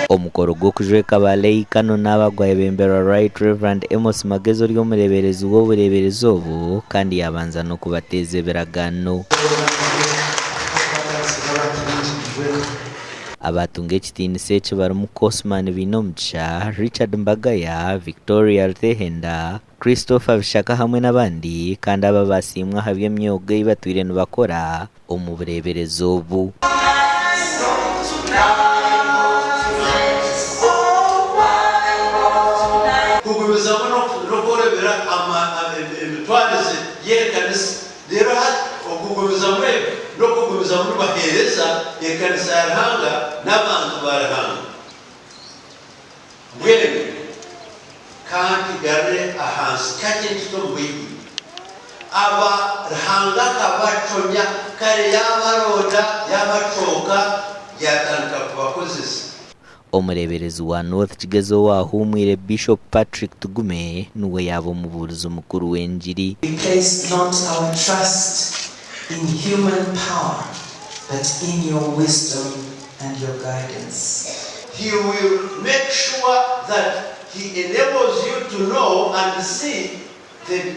omukoro gw'okujweka abaleyi kano n'abagwayi b'embera Right Reverend Amos Magezo oli omuleberezi w'obuleberezi obu kandi yabanza n'okubateeza ebiragano. Abatunga ekitiinisa eki barimu Cosman Binomugisha, Richard Mbagaya, Victoria Rutehenda, Christopher Bishaka hamwe n'abandi kandi aba basiimwa aha by'emyoogo ei batwire nibakora omu buleberezi obu. Okugumiza muri bahereza ekanisa ya Ruhanga n'abantu ba Ruhanga mbwene kandi gare ahansi kake ntito mbwigi aba Ruhanga kabaconya kare yabaroda yabacoka yatandika kubakozesa. Omuleberezi wa North Kigezo wahumwire Bishop Patrick Tugume nuwe yaba omubuulizi omukuru w'enjiri. We place not our trust in human power, but in your wisdom and your guidance. He will make sure that he enables you to know and see the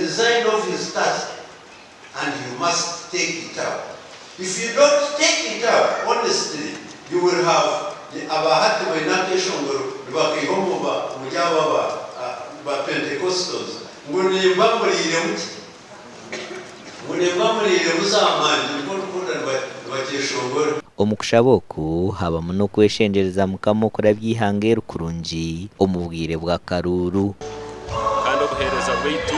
design of his task, and you must take it up. If you don't take it up, honestly, you will have abahati bainakesho bakaihomo mujaba ba Pentecostals ngunimba mulire muti omukushaba oku habamu n'okweshengyereza Mukama okora byihanga kurungi omu bwire bwa karuuru kandi obuheereza bwaitu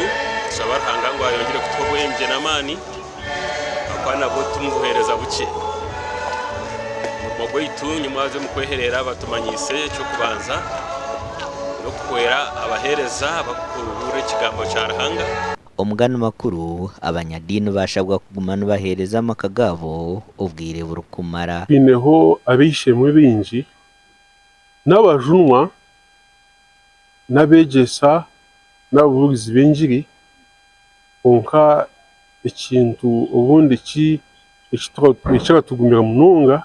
tushaba Ruhanga ngu ayongere kutuha obwengye n'amaani akwana bwo tumubuheereza bukye ogwaitu nyuma mu kweherera batumanyise ekyokubanza n'okukwera abaheereza bakubura ekigambo kya Ruhanga. Omugano makuru abanyadini bashabwa kuguma nibahereza amaka gabo obwire burukumara. Bineho abishemwe bingi n'abajunwa n'abegesa n'abavugizi b'enjiri onka ekintu obundi ekitugumira munonga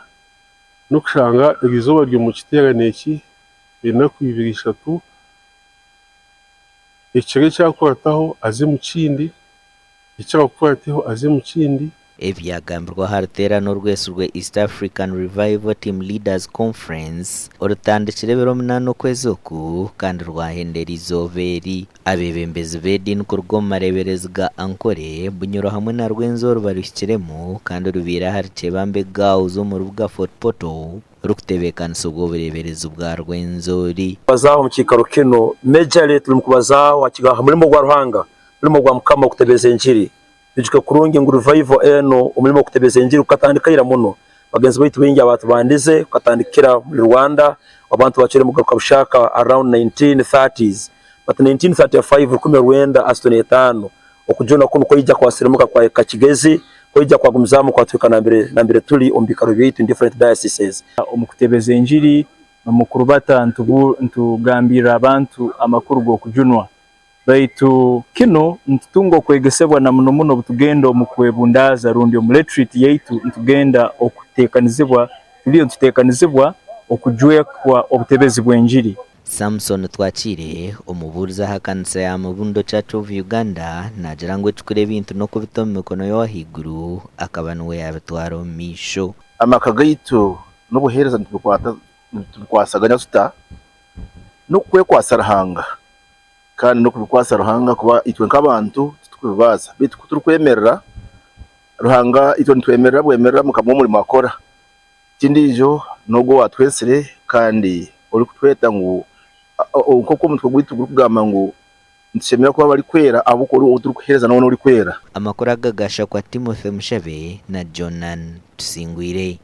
n'okushanga erizoba ry'omu kiterane eki enaku 2-3 ekire kyakurataho aze mu kindi ekyakurataho aze mu kindi. Ebyagambirwa haruterano rwesu rwe East African Revival Team Leaders Conference orutandikire biro 8 okwezi oku kandi rwahendera izoberi abebembezi b'edini ku rw'omumareberezi ga Ankore bunyoro hamwe na rw'enzoro barushyikiremu kandi rubira harikebambe gawo zo mu rubuga Fort Portal rukutebekanisa ubw'obureberezi bwa rw'enzori bazaho mu kikaro kino majorly turi mukubazaho akigaha mulimo gwa Ruhanga mulimo gwa Mukama kutebeza enjiri bijwe kurungi ngo revival eno umulimo kutebeza enjiri ukatandikira muno bagenzi baitu bingi abantu bandize ukatandikira muri Rwanda abantu bacere mu garuka around 1930s but 1935 rukume Rwanda Aston 5 okujona kuno ko ijya kwasirimuka kwa Kachigezi ko ijya kwagumizamu kwa twika na mbere tuli ombikaro byitu in different dioceses omukutebeza enjiri nomukuru batantu ntugambira abantu amakuru go kujunwa baitu kino ntutungo kwegesebwa na muno butugenda mu kwebundaza rundi mu retreat yaitu ntugenda okutekanizibwa biliyo tutekanizibwa okujwe kwa obutebezi bw'enjiri. Samson Twachire omuburiza hakanisa ya Mubundo Church of Uganda nagira ngo tukure bintu no kubita mu mikono yo higuru akaba nuwe yabitwara misho amaka gaitu n'obuhereza tukwasaganya tuta no kwekwasa Ruhanga kandi no kubikwasa Ruhanga kuba itwe nk'abantu tukwibaza bitu turukwemerera Ruhanga itwe ntwemerera bwemerera mukamwe muri makora kindijo nogo watwesere kandi uri kutweta ngo uko mutwe gwitu kugamba ngo ntishemera kuba bari kwera abukuru uturi kuhereza none uri kwera. Amakuru agagasha kwa Timothy Mushebe na Jonan Tusingwire.